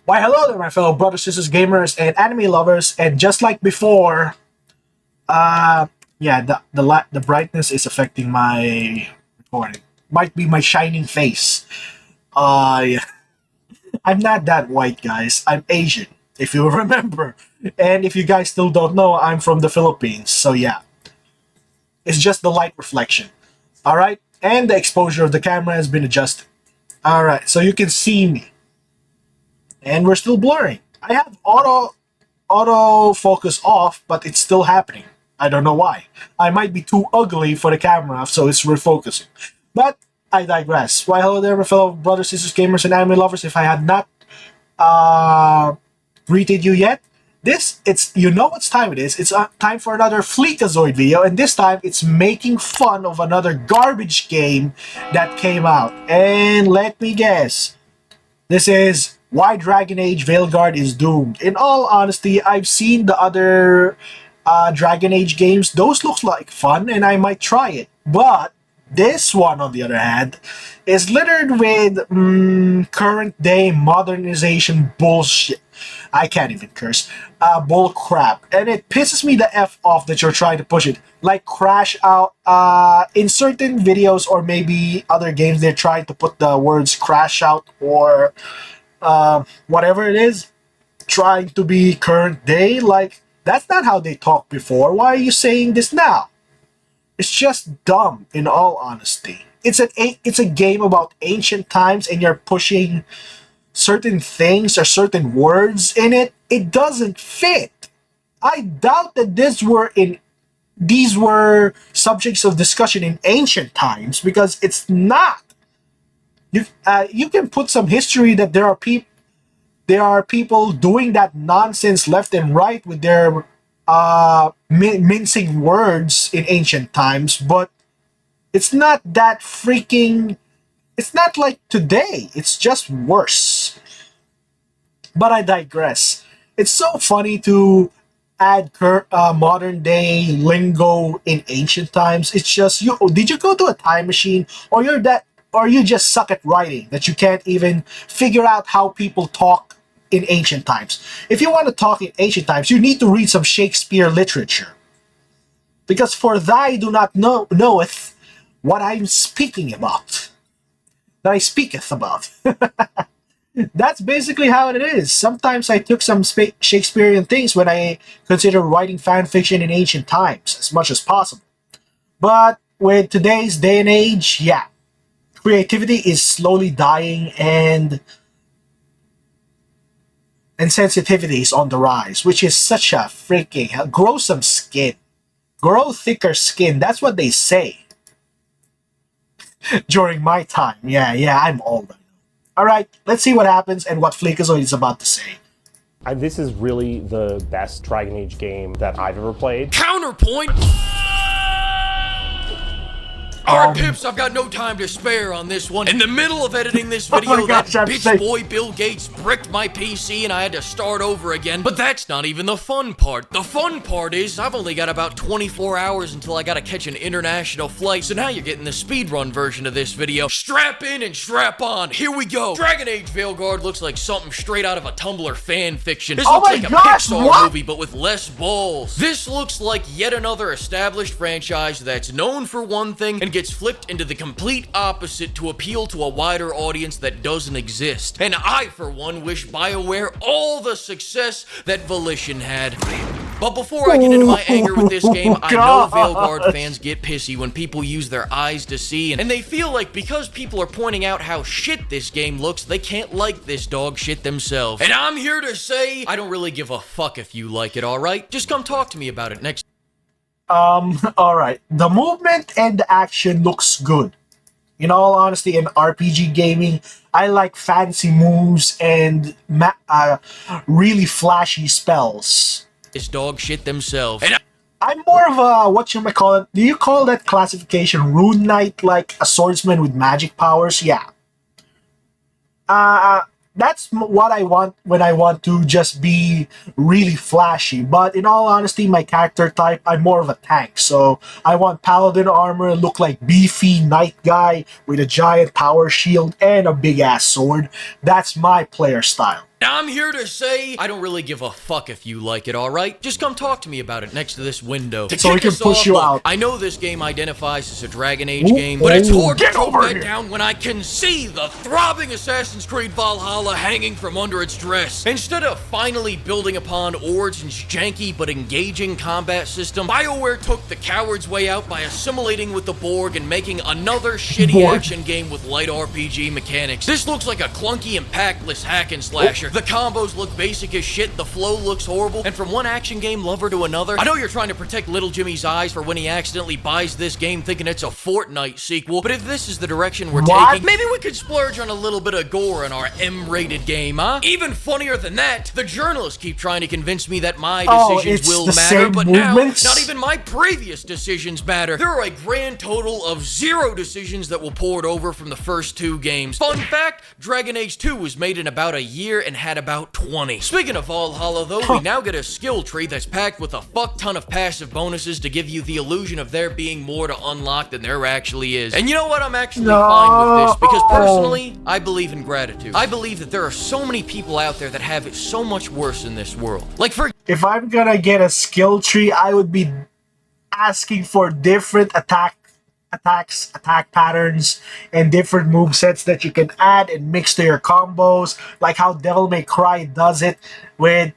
Why, hello there, my fellow brothers, sisters, gamers, and anime lovers. And just like before, yeah, the brightness is affecting my recording. Might be my shining face. Yeah. I'm not that white, guys. I'm Asian, if you remember. And if you guys still don't know, I'm from the Philippines. So yeah, it's just the light reflection. All right, and the exposure of the camera has been adjusted. All right, so you can see me, and we're still blurring. I have auto focus off, but it's still happening. I don't know why. I might be too ugly for the camera, so it's refocusing. But I digress. Why, hello there, my fellow brothers, sisters, gamers, and anime lovers. If I had not greeted you yet, it's you know what time it is. It's time for another Fleekazoid video, and this time it's making fun of another garbage game that came out. And let me guess, this is why Dragon Age Veilguard is doomed. In all honesty, I've seen the other Dragon Age games. Those look like fun, and I might try it. But this one, on the other hand, is littered with current day modernization bullshit. I can't even curse. Bull crap. And it pisses me the F off that you're trying to push it. Like Crash Out. In certain videos or maybe other games, they're trying to put the words Crash Out or whatever it is, trying to be current day. Like, that's not how they talked before. Why are you saying this now? It's just dumb, in all honesty. It's a game about ancient times, and you're pushing certain things or certain words in it. It doesn't fit. I doubt that these were subjects of discussion in ancient times, because it's not. You can put some history that there are people doing that nonsense left and right with their mincing words in ancient times, but it's not that freaking. It's not like today. It's just worse. But I digress. It's so funny to add modern day lingo in ancient times. It's just you. Did you go to a time machine, or you just suck at writing that you can't even figure out how people talk in ancient times? If you want to talk in ancient times, you need to read some Shakespeare literature. Because for thy do not knoweth what I'm speaking about. That I speaketh about. That's basically how it is. Sometimes I took some Shakespearean things when I consider writing fan fiction in ancient times as much as possible. But with today's day and age, yeah, creativity is slowly dying, and sensitivity is on the rise, which is such a freaking hell. Grow some skin. Grow thicker skin. That's what they say. During my time. Yeah, I'm old. Alright, let's see what happens and what Fleekazoid is about to say. This is really the best Dragon Age game that I've ever played. Counterpoint! Alright, Pips, I've got no time to spare on this one. In the middle of editing this video, that bitch boy Bill Gates bricked my PC and I had to start over again. But that's not even the fun part. The fun part is, I've only got about 24 hours until I gotta catch an international flight, so now you're getting the speedrun version of this video. Strap in and strap on. Here we go. Dragon Age Veilguard looks like something straight out of a Tumblr fan fiction. This looks like a Pixar movie, but with less balls. This looks like yet another established franchise that's known for one thing and gets flipped into the complete opposite to appeal to a wider audience that doesn't exist. And I, for one, wish BioWare all the success that Volition had. But before I get into my anger with this game, I know Veilguard fans get pissy when people use their eyes to see, and they feel like because people are pointing out how shit this game looks, they can't like this dog shit themselves. And I'm here to say, I don't really give a fuck if you like it, alright? Just come talk to me about it next. Alright. The movement and the action looks good. In all honesty, in RPG gaming, I like fancy moves and really flashy spells. This dog shit themselves. And I'm more of a, whatchamacallit, do you call that classification Rune Knight, like a swordsman with magic powers? Yeah. That's what I want when I want to just be really flashy. But in all honesty, my character type, I'm more of a tank. So I want paladin armor, look like beefy knight guy with a giant power shield and a big ass sword. That's my player style. Now, I'm here to say, I don't really give a fuck if you like it, alright? Just come talk to me about it next to this window. To so we kick can us push off, you look, out. I know this game identifies as a Dragon Age game, but it's hard to choke that down when I can see the throbbing Assassin's Creed Valhalla hanging from under its dress. Instead of finally building upon Origin's janky but engaging combat system, BioWare took the coward's way out by assimilating with the Borg and making another shitty action game with light RPG mechanics. This looks like a clunky and packless hack and slasher. The combos look basic as shit, the flow looks horrible, and from one action game lover to another, I know you're trying to protect little Jimmy's eyes for when he accidentally buys this game thinking it's a Fortnite sequel, but if this is the direction we're taking, maybe we could splurge on a little bit of gore in our M-rated game, huh? Even funnier than that, the journalists keep trying to convince me that my decisions will matter, but now, not even my previous decisions matter. There are a grand total of 0 decisions that will pour it over from the first 2 games. Fun fact, Dragon Age 2 was made in about a year and had about 20. Speaking of Valhalla though, we now get a skill tree that's packed with a fuck ton of passive bonuses to give you the illusion of there being more to unlock than there actually is. And you know what? I'm actually fine with this because personally, I believe in gratitude. I believe that there are so many people out there that have it so much worse in this world. Like for if I'm gonna get a skill tree, I would be asking for different attack patterns, and different movesets that you can add and mix to your combos, like how Devil May Cry does it with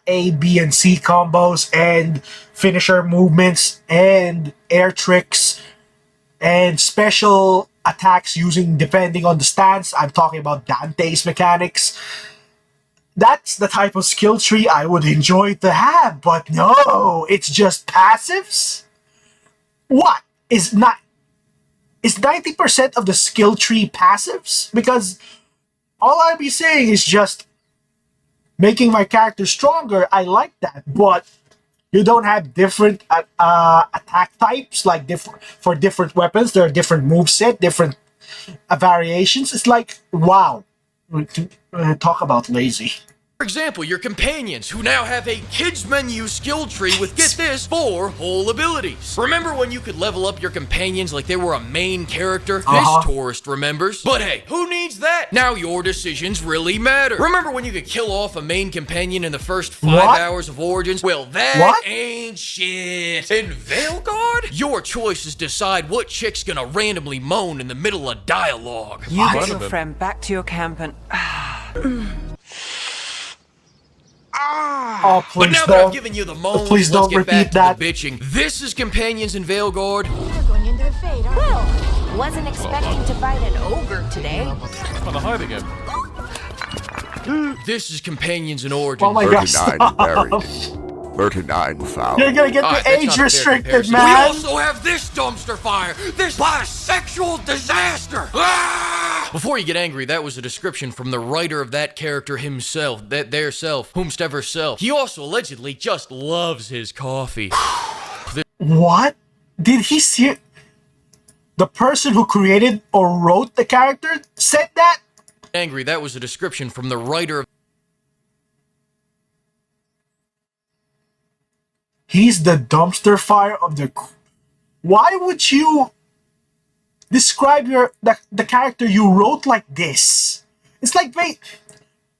A, B, and C combos, and finisher movements, and air tricks, and special attacks using depending on the stance. I'm talking about Dante's mechanics. That's the type of skill tree I would enjoy to have, but no, it's just passives? What? Is 90% of the skill tree passives? Because all I'd be saying is just making my character stronger. I like that, but you don't have different attack types, like for different weapons. There are different moveset, different variations. It's like, wow. Talk about lazy. For example, your companions, who now have a kids menu skill tree with, get this, 4 whole abilities. Remember when you could level up your companions like they were a main character? This tourist remembers. But hey, who needs that? Now your decisions really matter. Remember when you could kill off a main companion in the first 5 hours of Origins? Well, that ain't shit. In Veilguard, your choices decide what chick's gonna randomly moan in the middle of dialogue. You get your friend back to your camp and... Oh, please but now don't. that I've given you the moans, Please don't let's get repeat back that. to the bitching. This is Companions in Veilguard. You're going into the fade, aren't you? Well, wasn't expecting to fight an ogre today. On the hide again. This is Companions in Origins. Oh my gosh. 39 buried. 39 found. You're gonna get Alright, the that's age not a fair restricted, comparison. man. We also have this dumpster fire, this bisexual disaster. Ah! Before you get angry, that was a description from the writer of that character himself, their self, whomstever self. He also allegedly just loves his coffee. What? Did he see? The person who created or wrote the character said that? Angry, that was a description from the writer of... He's the dumpster fire of the... Why would you describe the character you wrote like this? It's like, wait,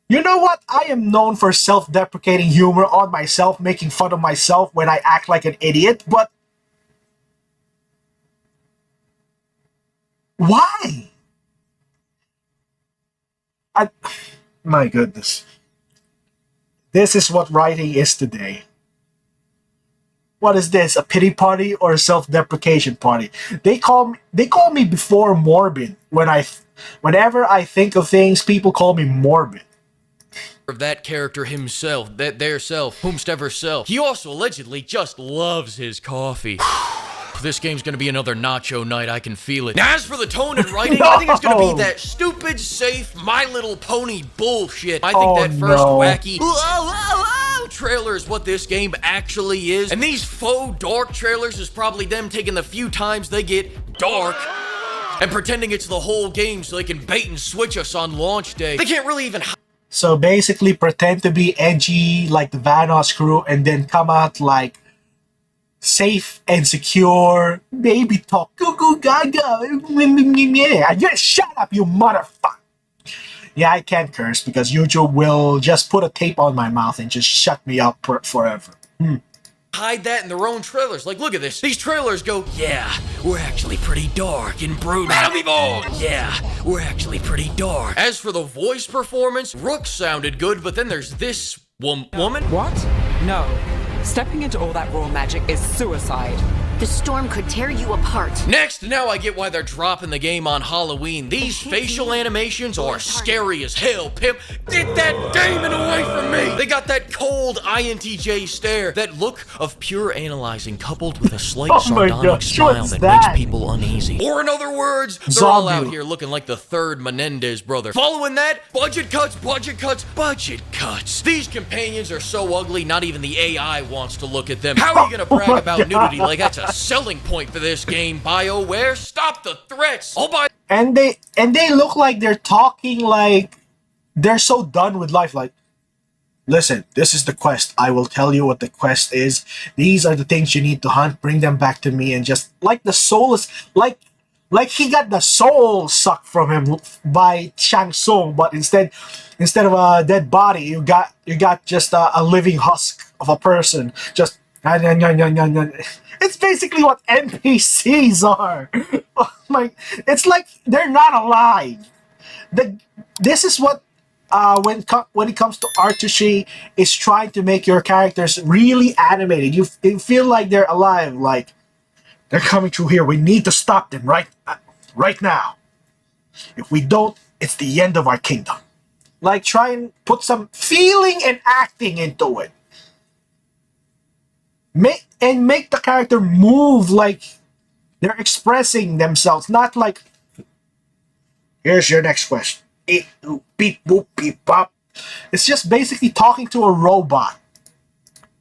you know what? I am known for self-deprecating humor on myself, making fun of myself when I act like an idiot, but why? My goodness. This is what writing is today. What is this? A pity party or a self-deprecation party? They call me before morbid. Whenever I think of things, people call me morbid. Of that character himself, their self, whomstever self. He also allegedly just loves his coffee. This game's gonna be another nacho night, I can feel it. Now, as for the tone and writing, I think it's gonna be that stupid, safe, My Little Pony bullshit. I think that first wacky trailer is what this game actually is. And these faux dark trailers is probably them taking the few times they get dark and pretending it's the whole game so they can bait and switch us on launch day. They can't really even... So basically pretend to be edgy like the Vanoss crew and then come out like safe and secure, baby talk, goo goo gaga, just shut up, you motherfucker. Yeah, I can't curse because YouTube will just put a tape on my mouth and just shut me up forever. Hide that in their own trailers. Like, look at this. These trailers go, yeah, we're actually pretty dark and brooding. Yeah, we're actually pretty dark. As for the voice performance, Rook sounded good, but then there's this woman. What? No. Stepping into all that raw magic is suicide. The storm could tear you apart. Next, now I get why they're dropping the game on Halloween. These facial animations are scary as hell, pimp. Get that demon away from me! They got that cold INTJ stare, that look of pure analyzing coupled with a slight sardonic smile that makes people uneasy. Or in other words, they're all out here looking like the third Menendez brother. Following that, budget cuts, budget cuts, budget cuts. These companions are so ugly, not even the AI wants to look at them. How are you gonna brag about nudity like that's a selling point for this game, BioWare? Stop the threats! And they look like they're talking like they're so done with life. Like, listen, this is the quest. I will tell you what the quest is. These are the things you need to hunt. Bring them back to me. And just like the soul is like he got the soul sucked from him by Shang Tsung, but instead of a dead body, you got just a living husk of a person. Just it's basically what NPCs are. It's like they're not alive. This is what when it comes to artistry is trying to make your characters really animated. You feel like they're alive. Like they're coming through here. We need to stop them right now. If we don't, it's the end of our kingdom. Like try and put some feeling and acting into it. Make the character move like they're expressing themselves, not like, here's your next question. Beep, boop, beep, bop. It's just basically talking to a robot.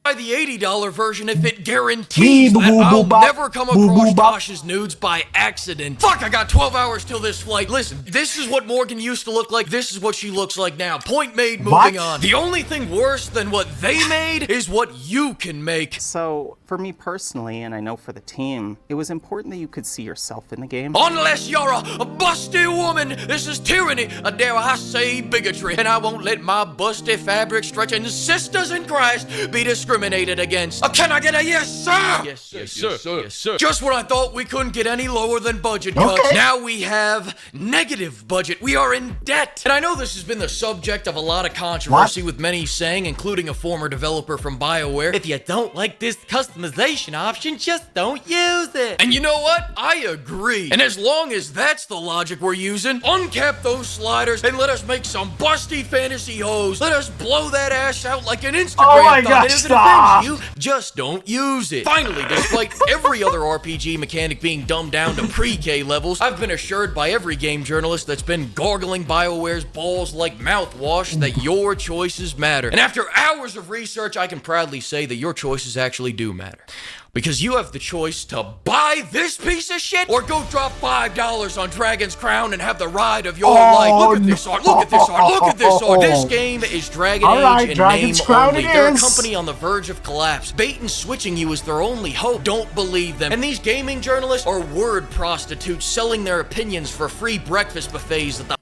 Buy the $80 version if it guarantees that I'll never come across Josh's nudes by accident. Fuck, I got 12 hours till this flight. Listen, this is what Morgan used to look like. This is what she looks like now. Point made, moving on. The only thing worse than what they made is what you can make. So, for me personally, and I know for the team, it was important that you could see yourself in the game. Unless you're a busty woman, this is tyranny, dare I say bigotry, and I won't let my busty fabric stretching sisters in Christ be discriminated against. Can I get a yes, sir? Yes, sir. Yes, sir. Yes, sir. Yes, sir. Just when I thought we couldn't get any lower than budget cuts, now we have negative budget. We are in debt. And I know this has been the subject of a lot of controversy, with many saying, including a former developer from BioWare, if you don't like this customization option, just don't use it. And you know what? I agree. And as long as that's the logic we're using, uncap those sliders and let us make some busty fantasy hoes. Let us blow that ass out like an Instagram thought. And if it offends you, just don't use it. Finally, despite every other RPG mechanic being dumbed down to pre-K levels, I've been assured by every game journalist that's been gargling BioWare's balls like mouthwash that your choices matter. And after hours of research, I can proudly say that your choices actually do matter. Because you have the choice to buy this piece of shit or go drop $5 on Dragon's Crown and have the ride of your life. Look at this art, look at this art, look at this art. This game is Dragon Age in name only. They're a company on the verge of collapse. Bait and switching you is their only hope. Don't believe them. And these gaming journalists are word prostitutes selling their opinions for free breakfast buffets at the...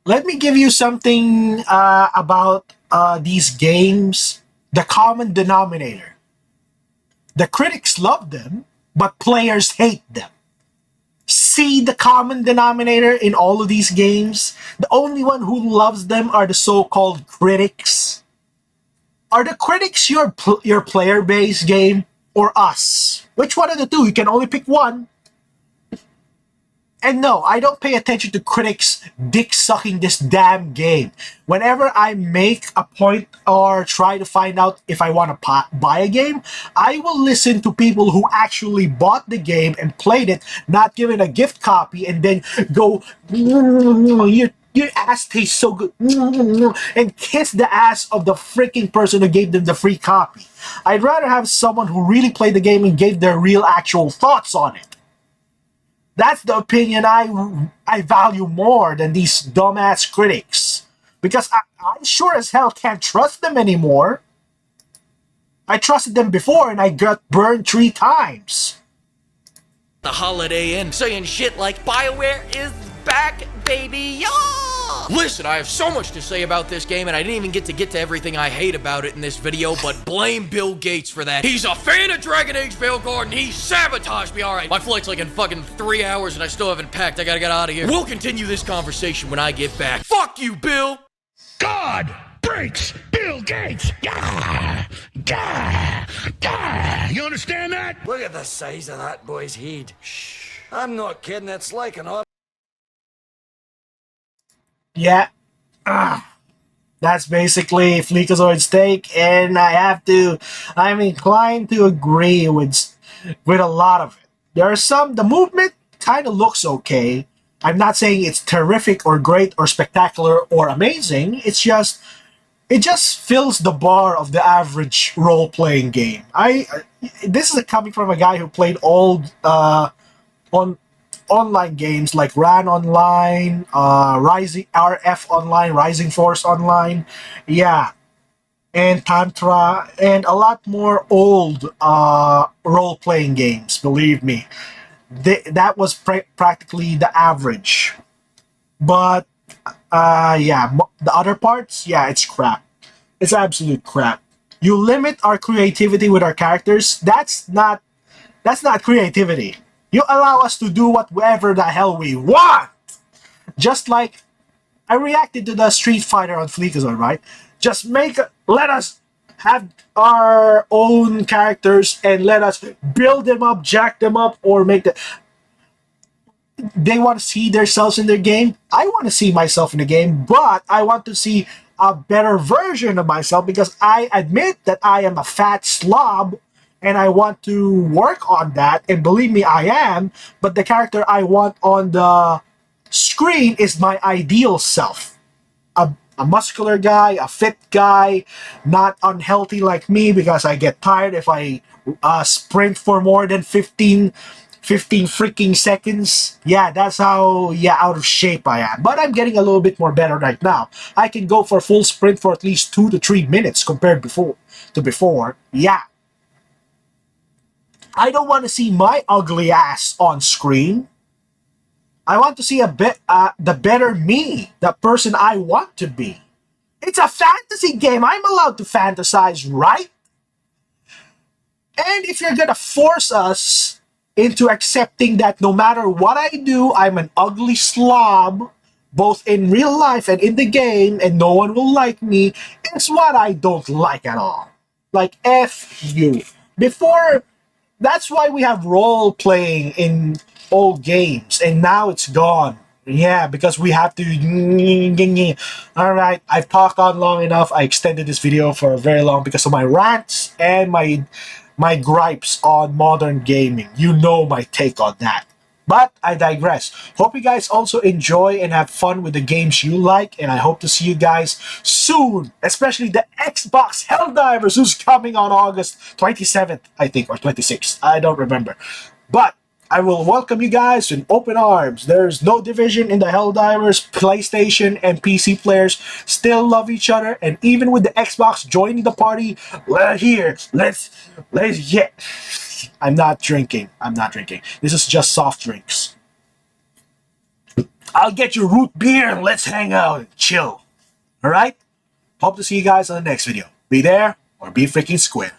Let me give you something about these games. The common denominator. The critics love them, but players hate them. See the common denominator in all of these games? The only one who loves them are the so-called critics. Are the critics your player base game or us? Which one of the two? You can only pick one. And no, I don't pay attention to critics dick-sucking this damn game. Whenever I make a point or try to find out if I want to buy a game, I will listen to people who actually bought the game and played it, not given a gift copy, and then go, your ass tastes so good, and kiss the ass of the freaking person who gave them the free copy. I'd rather have someone who really played the game and gave their real actual thoughts on it. That's the opinion I value more than these dumbass critics. Because I sure as hell can't trust them anymore. I trusted them before and I got burned 3 times. The Holiday Inn saying shit like BioWare is back, baby, yo! Listen, I have so much to say about this game, and I didn't even get to everything I hate about it in this video, but blame Bill Gates for that. He's a fan of Dragon Age Veilguard, and he sabotaged me. Alright, my flight's like in fucking 3 hours, and I still haven't packed. I gotta get out of here. We'll continue this conversation when I get back. Fuck you, Bill! God breaks Bill Gates. Gah, gah, gah. You understand that? Look at the size of that boy's head. I'm not kidding, it's like an auto. Yeah. That's basically Fleekazoid's take, and I'm inclined to agree with a lot of it. There are some, the movement kind of looks okay. I'm not saying it's terrific or great or spectacular or amazing. It just fills the bar of the average role-playing game. This is coming from a guy who played old online games like RAN Online, Rising RF Online, Rising Force Online, yeah, and Tantra, and a lot more old role-playing games. Believe me, that was practically the average. But yeah, the other parts, yeah, it's crap. It's absolute crap. You limit our creativity with our characters. That's not creativity. You allow us to do whatever the hell we want. Just like I reacted to the Street Fighter on Fleekazoid, right? Just let us have our own characters and let us build them up, jack them up, or make the. They want to see themselves in their game. I want to see myself in the game, but I want to see a better version of myself because I admit that I am a fat slob and I want to work on that, and believe me, I am, but the character I want on the screen is my ideal self. A muscular guy, a fit guy, not unhealthy like me because I get tired if I sprint for more than 15 freaking seconds. Yeah, that's how, yeah, out of shape I am. But I'm getting a little bit more better right now. I can go for a full sprint for at least 2 to 3 minutes compared to before. Yeah. I don't want to see my ugly ass on screen. I want to see the better me, the person I want to be. It's a fantasy game. I'm allowed to fantasize, right? And if you're gonna force us into accepting that no matter what I do, I'm an ugly slob, both in real life and in the game, and no one will like me, it's what I don't like at all. Like, F you. Before, that's why we have role-playing in old games, and now it's gone. Yeah, because we have to. Alright, I've talked on long enough. I extended this video for very long because of my rants and my gripes on modern gaming. You know my take on that. But I digress. Hope you guys also enjoy and have fun with the games you like, and I hope to see you guys soon, especially the Xbox Helldivers, who's coming on August 27th, I think, or 26th. I don't remember. But I will welcome you guys in open arms. There's no division in the Helldivers. PlayStation and PC players still love each other, and even with the Xbox joining the party, we're here. Let's yeah. I'm not drinking. This is just soft drinks. I'll get you root beer and let's hang out and chill. Alright? Hope to see you guys on the next video. Be there or be freaking square.